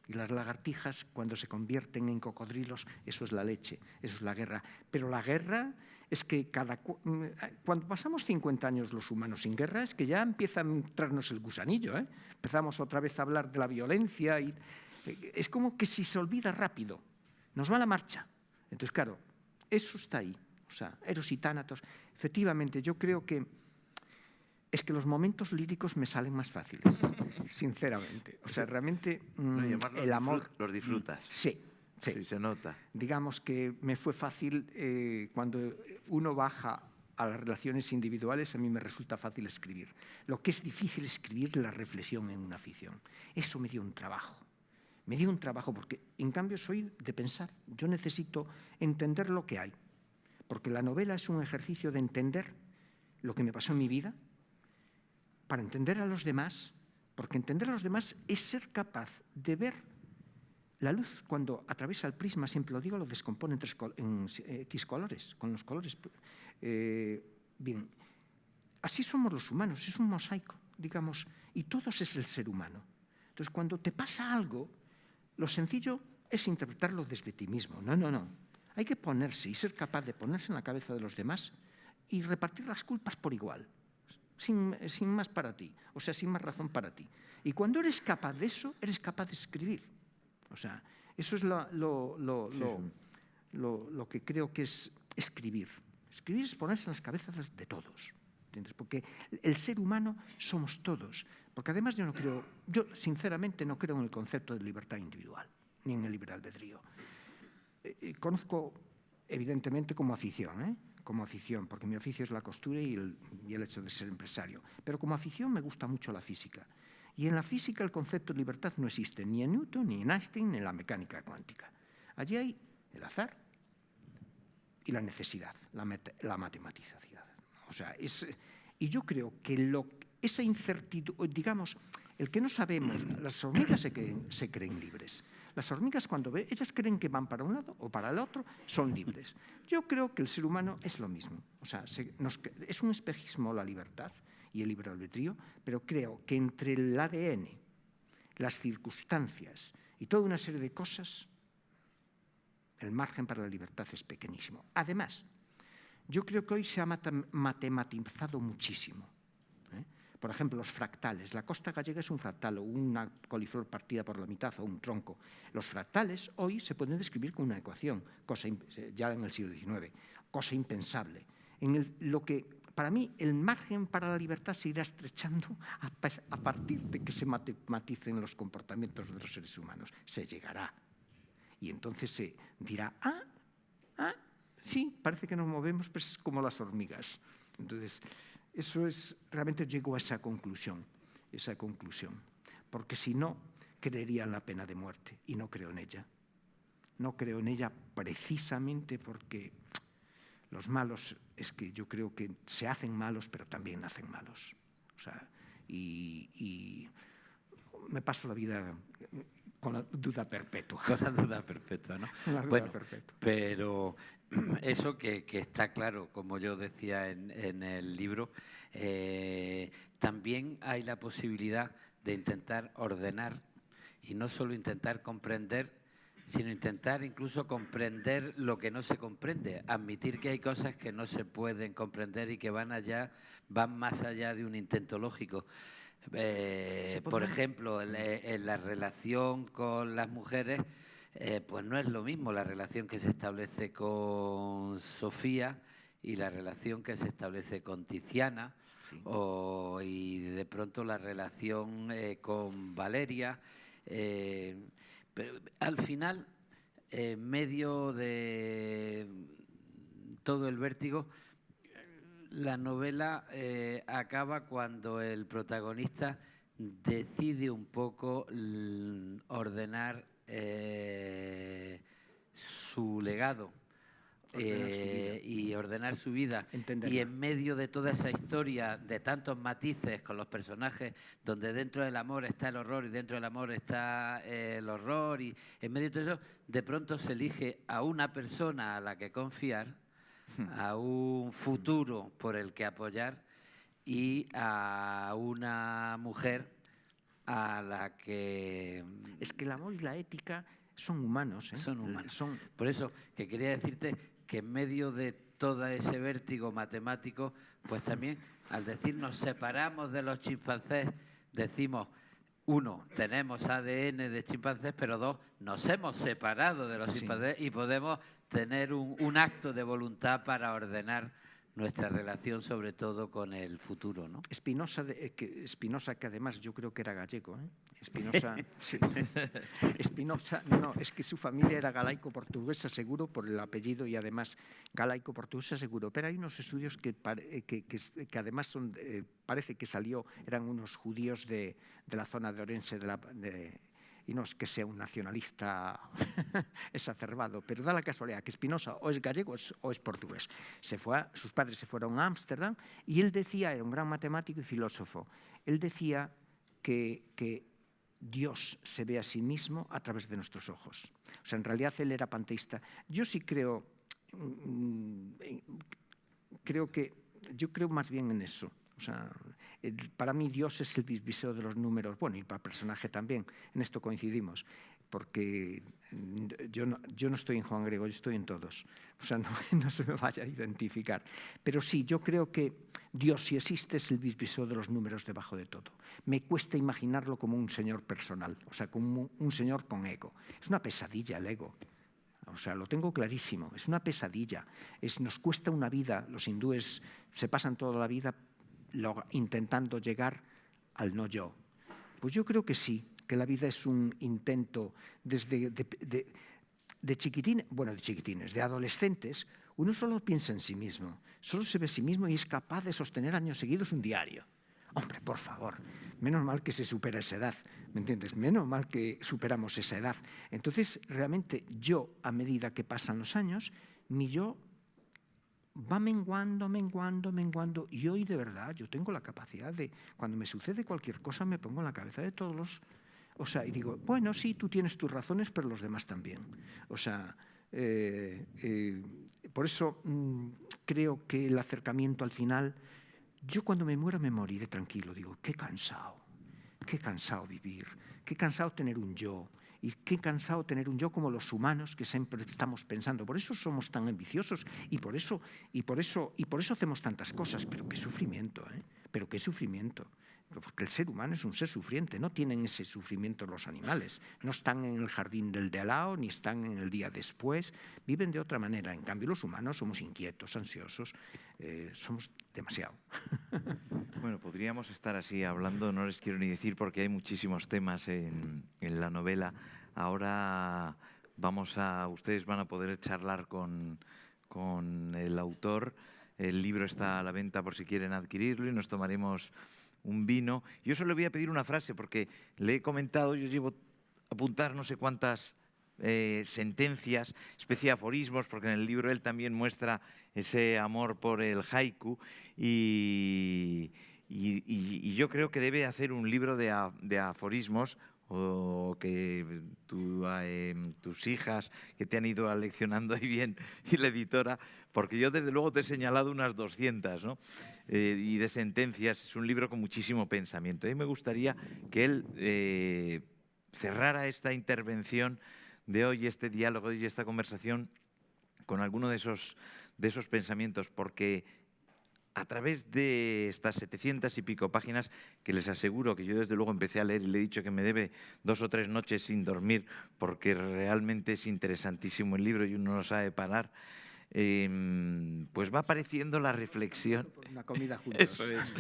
Y las lagartijas, cuando se convierten en cocodrilos, eso es la leche, eso es la guerra. Pero la guerra es que cuando pasamos 50 años los humanos sin guerra, es que ya empieza a entrarnos el gusanillo, ¿eh? Empezamos otra vez a hablar de la violencia y es como que si se olvida rápido, nos va la marcha. Entonces, claro, eso está ahí. O sea, Eros y Tánatos. Efectivamente, yo creo que es que los momentos líricos me salen más fáciles, sinceramente. O sea, realmente el amor... Los disfrutas. Sí. Sí, se nota. Digamos que me fue fácil cuando uno baja a las relaciones individuales, a mí me resulta fácil escribir. Lo que es difícil escribir es la reflexión en una ficción. Eso me dio un trabajo. Me dio un trabajo porque, en cambio, soy de pensar. Yo necesito entender lo que hay. Porque la novela es un ejercicio de entender lo que me pasó en mi vida para entender a los demás, porque entender a los demás es ser capaz de ver la luz cuando atraviesa el prisma, siempre lo digo, lo descompone en X colores, con los colores. Bien, así somos los humanos, es un mosaico, digamos, y todos es el ser humano. Entonces, cuando te pasa algo, lo sencillo es interpretarlo desde ti mismo. No. Hay que ponerse y ser capaz de ponerse en la cabeza de los demás y repartir las culpas por igual, sin más para ti, o sea, sin más razón para ti. Y cuando eres capaz de eso, eres capaz de escribir. O sea, eso es lo que creo que es escribir. Escribir es ponerse en las cabezas de todos, ¿entiendes? Porque el ser humano somos todos. Porque además yo sinceramente no creo en el concepto de libertad individual, ni en el libre albedrío. Conozco, evidentemente, como afición, como afición, porque mi oficio es la costura y el hecho de ser empresario. Pero como afición me gusta mucho la física. Y en la física el concepto de libertad no existe, ni en Newton, ni en Einstein, ni en la mecánica cuántica. Allí hay el azar, y la necesidad, la matematización. O sea, y yo creo que esa incertidumbre, digamos, el que no sabemos, las hormigas se creen libres. Las hormigas cuando ellas creen que van para un lado o para el otro, son libres. Yo creo que el ser humano es lo mismo. O sea, es un espejismo la libertad y el libre albedrío, pero creo que entre el ADN, las circunstancias y toda una serie de cosas, el margen para la libertad es pequeñísimo. Además, yo creo que hoy se ha matematizado muchísimo. Por ejemplo, los fractales. La costa gallega es un fractal o una coliflor partida por la mitad o un tronco. Los fractales hoy se pueden describir con una ecuación, ya en el siglo XIX, cosa impensable. Lo que, para mí, el margen para la libertad se irá estrechando a partir de que se matematicen los comportamientos de los seres humanos. Se llegará. Y entonces se dirá, sí, parece que nos movemos pues, como las hormigas. Entonces, eso es, realmente llego a esa conclusión, porque si no, creería en la pena de muerte y no creo en ella. No creo en ella precisamente porque los malos, es que yo creo que se hacen malos, pero también nacen malos. O sea, y me paso la vida con la duda perpetua. Con la duda perpetua, ¿no? La duda perpetua. Pero eso que está claro, como yo decía en el libro, también hay la posibilidad de intentar ordenar y no solo intentar comprender, sino intentar incluso comprender lo que no se comprende, admitir que hay cosas que no se pueden comprender y que van más allá de un intento lógico. Por ejemplo, en la relación con las mujeres, pues no es lo mismo la relación que se establece con Sofía y la relación que se establece con Tiziana, sí. Y de pronto la relación con Valeria. Pero al final, en medio de todo el vértigo, la novela acaba cuando el protagonista decide un poco ordenar su legado y ordenar su vida. Entenderla. Y en medio de toda esa historia de tantos matices con los personajes, donde dentro del amor está el horror y dentro del amor está el horror, y en medio de todo eso, de pronto se elige a una persona a la que confiar, a un futuro por el que apoyar y a una mujer a la que... Es que el amor y la ética son humanos. Son humanos. Por eso que quería decirte que en medio de todo ese vértigo matemático, pues también al decir nos separamos de los chimpancés, decimos, uno, tenemos ADN de chimpancés, pero dos, nos hemos separado de los chimpancés y podemos tener un acto de voluntad para ordenar nuestra relación, sobre todo con el futuro, ¿no? Spinoza, que además yo creo que era gallego, ¿eh? Spinoza, sí. Spinoza, no, es que su familia era galaico-portuguesa, seguro, por el apellido, y además galaico-portuguesa, seguro. Pero hay unos estudios que además son, parece que eran unos judíos de la zona de Orense, y no es que sea un nacionalista exacerbado, pero da la casualidad que Spinoza o es gallego o es portugués. Sus padres se fueron a Ámsterdam y él decía, era un gran matemático y filósofo, él decía que Dios se ve a sí mismo a través de nuestros ojos. O sea, en realidad él era panteísta. Yo sí creo más bien en eso. O sea, para mí Dios es el bisbiseo de los números, bueno, y para el personaje también, en esto coincidimos, porque yo no estoy en Juan Grego, yo estoy en todos, o sea, no se me vaya a identificar. Pero sí, yo creo que Dios, si existe, es el bisbiseo de los números debajo de todo. Me cuesta imaginarlo como un señor personal, o sea, como un señor con ego. Es una pesadilla el ego. O sea, lo tengo clarísimo, es una pesadilla. Nos cuesta una vida, los hindúes se pasan toda la vida intentando llegar al no yo. Pues yo creo que sí, que la vida es un intento desde de chiquitines, de adolescentes, uno solo piensa en sí mismo, solo se ve a sí mismo y es capaz de sostener años seguidos un diario. Hombre, por favor, menos mal que se supera esa edad, ¿me entiendes? Menos mal que superamos esa edad. Entonces, realmente yo, a medida que pasan los años, mi yo va menguando, menguando, menguando. Y hoy, de verdad, yo tengo la capacidad de, cuando me sucede cualquier cosa, me pongo en la cabeza de todos los... O sea, y digo, bueno, sí, tú tienes tus razones, pero los demás también. O sea, por eso creo que el acercamiento al final... Yo cuando me muera me moriré tranquilo. Digo, qué cansado vivir, qué cansado tener un yo. Y qué cansado tener un yo como los humanos que siempre estamos pensando. Por eso somos tan ambiciosos y por eso hacemos tantas cosas. Pero qué sufrimiento, ¿eh? Pero qué sufrimiento. Porque el ser humano es un ser sufriente. No tienen ese sufrimiento los animales. No están en el jardín del de al lado, ni están en el día después. Viven de otra manera. En cambio, los humanos somos inquietos, ansiosos. Somos demasiado. Bueno, podríamos estar así hablando, no les quiero ni decir porque hay muchísimos temas en la novela. Ahora ustedes van a poder charlar con el autor. El libro está a la venta por si quieren adquirirlo y nos tomaremos un vino. Yo solo le voy a pedir una frase porque le he comentado, yo llevo a apuntar no sé cuántas sentencias, especie de aforismos, porque en el libro él también muestra ese amor por el haiku y yo creo que debe hacer un libro de aforismos o que tus hijas que te han ido aleccionando ahí bien y la editora, porque yo desde luego te he señalado unas 200, ¿no? Y de sentencias, es un libro con muchísimo pensamiento. A mí me gustaría que él cerrara esta intervención de hoy, este diálogo y esta conversación con alguno de esos pensamientos, porque a través de estas 700 y pico páginas, que les aseguro que yo desde luego empecé a leer y le he dicho que me debe 2 o 3 noches sin dormir, porque realmente es interesantísimo el libro y uno no sabe parar, pues va apareciendo la reflexión. Una comida juntos. Eso es.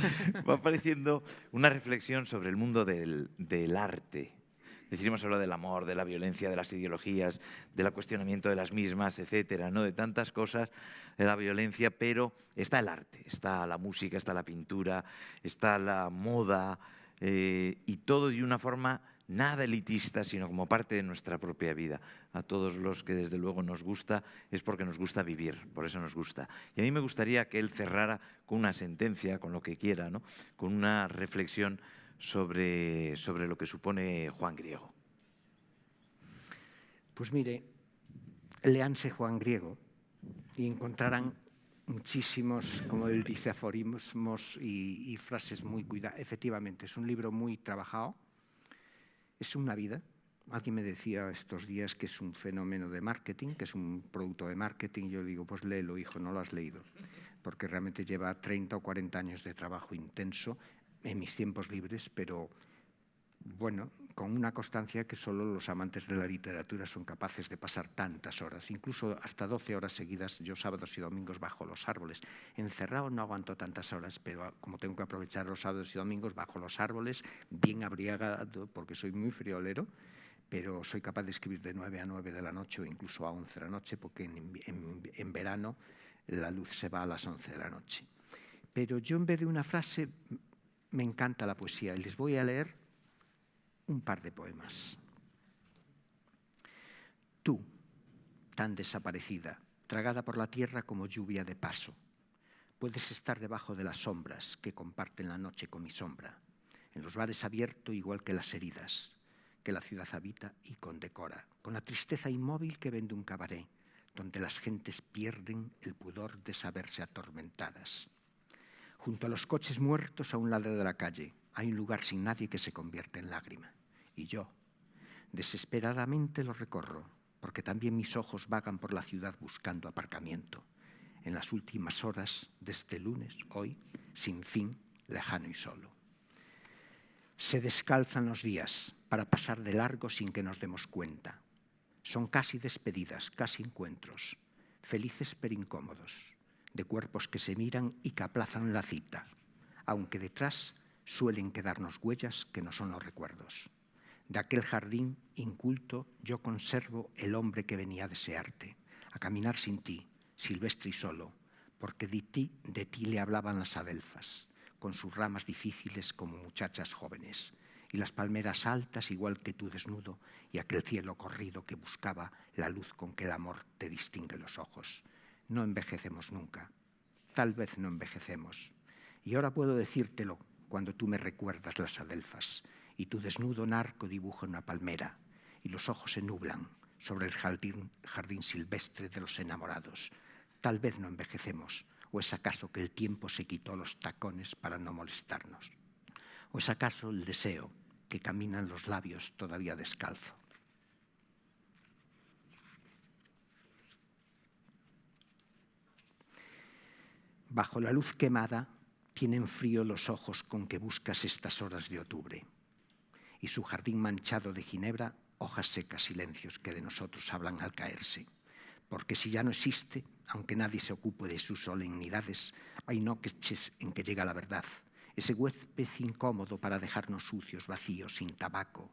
Va apareciendo una reflexión sobre el mundo del arte. Es decir, hemos hablado del amor, de la violencia, de las ideologías, del cuestionamiento de las mismas, etcétera, ¿no? De tantas cosas, de la violencia, pero está el arte, está la música, está la pintura, está la moda, y todo de una forma nada elitista, sino como parte de nuestra propia vida. A todos los que desde luego nos gusta, es porque nos gusta vivir, por eso nos gusta. Y a mí me gustaría que él cerrara con una sentencia, con lo que quiera, ¿no? Con una reflexión sobre lo que supone Juan Griego. Pues mire, léanse Juan Griego y encontrarán muchísimos, como él dice, aforismos y frases muy cuidadas. Efectivamente, es un libro muy trabajado, es una vida. Alguien me decía estos días que es un fenómeno de marketing, que es un producto de marketing. Yo digo, pues léelo, hijo, no lo has leído, porque realmente lleva 30 o 40 años de trabajo intenso en mis tiempos libres, pero bueno, con una constancia que solo los amantes de la literatura son capaces de pasar tantas horas, incluso hasta 12 horas seguidas, yo sábados y domingos bajo los árboles. Encerrado no aguanto tantas horas, pero como tengo que aprovechar los sábados y domingos bajo los árboles, bien abrigado, porque soy muy friolero, pero soy capaz de escribir de 9 a 9 de la noche o incluso a 11 de la noche, porque en verano la luz se va a las 11 de la noche. Pero yo, en vez de una frase, me encanta la poesía y les voy a leer un par de poemas. Tú, tan desaparecida, tragada por la tierra como lluvia de paso, puedes estar debajo de las sombras que comparten la noche con mi sombra, en los bares abiertos igual que las heridas que la ciudad habita y condecora, con la tristeza inmóvil que vende un cabaret, donde las gentes pierden el pudor de saberse atormentadas. Junto a los coches muertos a un lado de la calle hay un lugar sin nadie que se convierte en lágrima. Y yo, desesperadamente lo recorro, porque también mis ojos vagan por la ciudad buscando aparcamiento. En las últimas horas de este lunes, hoy, sin fin, lejano y solo. Se descalzan los días para pasar de largo sin que nos demos cuenta. Son casi despedidas, casi encuentros, felices pero incómodos, de cuerpos que se miran y que aplazan la cita, aunque detrás suelen quedarnos huellas que no son los recuerdos. De aquel jardín inculto yo conservo el hombre que venía a desearte, a caminar sin ti, silvestre y solo, porque de ti le hablaban las adelfas, con sus ramas difíciles como muchachas jóvenes, y las palmeras altas igual que tú desnudo, y aquel cielo corrido que buscaba la luz con que el amor te distingue los ojos. No envejecemos nunca, tal vez no envejecemos. Y ahora puedo decírtelo cuando tú me recuerdas las adelfas y tu desnudo narco dibuja una palmera y los ojos se nublan sobre el jardín silvestre de los enamorados. Tal vez no envejecemos, o es acaso que el tiempo se quitó los tacones para no molestarnos, o es acaso el deseo que caminan los labios todavía descalzo. Bajo la luz quemada tienen frío los ojos con que buscas estas horas de octubre, y su jardín manchado de ginebra, hojas secas, silencios que de nosotros hablan al caerse. Porque si ya no existe, aunque nadie se ocupe de sus solemnidades, hay noches en que llega la verdad, ese huésped incómodo para dejarnos sucios, vacíos, sin tabaco,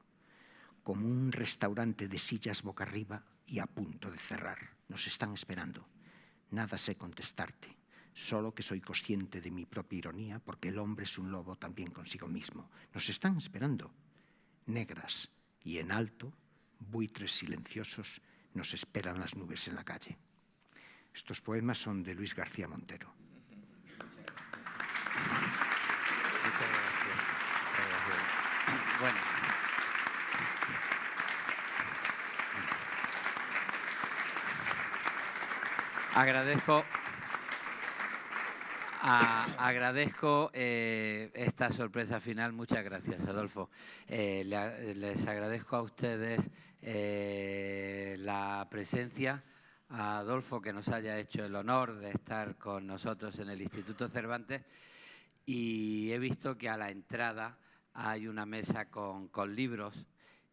como un restaurante de sillas boca arriba y a punto de cerrar. Nos están esperando. Nada sé contestarte, solo que soy consciente de mi propia ironía, porque el hombre es un lobo también consigo mismo. Nos están esperando. Negras y en alto, buitres silenciosos, nos esperan las nubes en la calle. Estos poemas son de Luis García Montero. Muchas gracias. Bueno. Agradezco esta sorpresa final. Muchas gracias, Adolfo. Les agradezco a ustedes la presencia, a Adolfo que nos haya hecho el honor de estar con nosotros en el Instituto Cervantes, y he visto que a la entrada hay una mesa con libros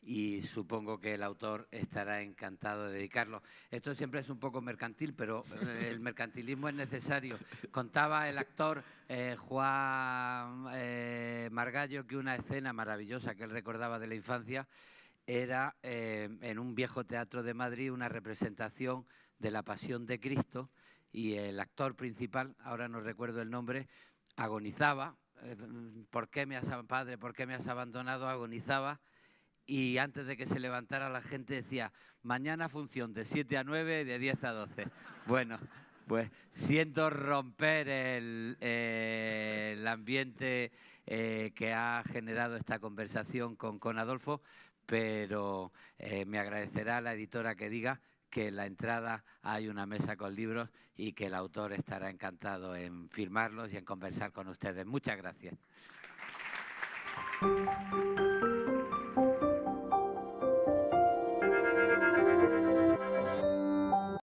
y supongo que el autor estará encantado de dedicarlo. Esto siempre es un poco mercantil, pero el mercantilismo es necesario. Contaba el actor Juan Margallo que una escena maravillosa que él recordaba de la infancia era en un viejo teatro de Madrid una representación de la Pasión de Cristo, y el actor principal, ahora no recuerdo el nombre, agonizaba. Padre, ¿por qué me has abandonado? Agonizaba. Y antes de que se levantara la gente decía: mañana función de 7 a 9 y de 10 a 12. Bueno, pues siento romper el ambiente que ha generado esta conversación con Adolfo, pero me agradecerá la editora que diga que en la entrada hay una mesa con libros y que el autor estará encantado en firmarlos y en conversar con ustedes. Muchas gracias.